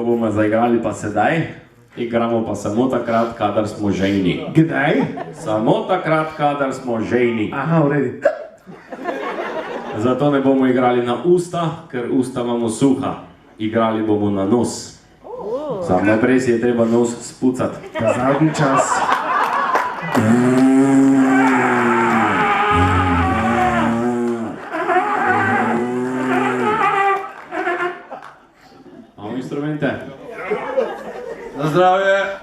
ko bomo zaigrali pa sedaj, igramo pa samo takrat, kadar smo žejni. Kdaj? Samo takrat, kadar smo žejni. Aha, v redu. Zato ne bomo igrali na usta, ker usta imamo suha. Igrali bomo na nos. Samo najprej si je treba nos spucati. Ta zadnji čas. Imamo instrumente? Na zdravje!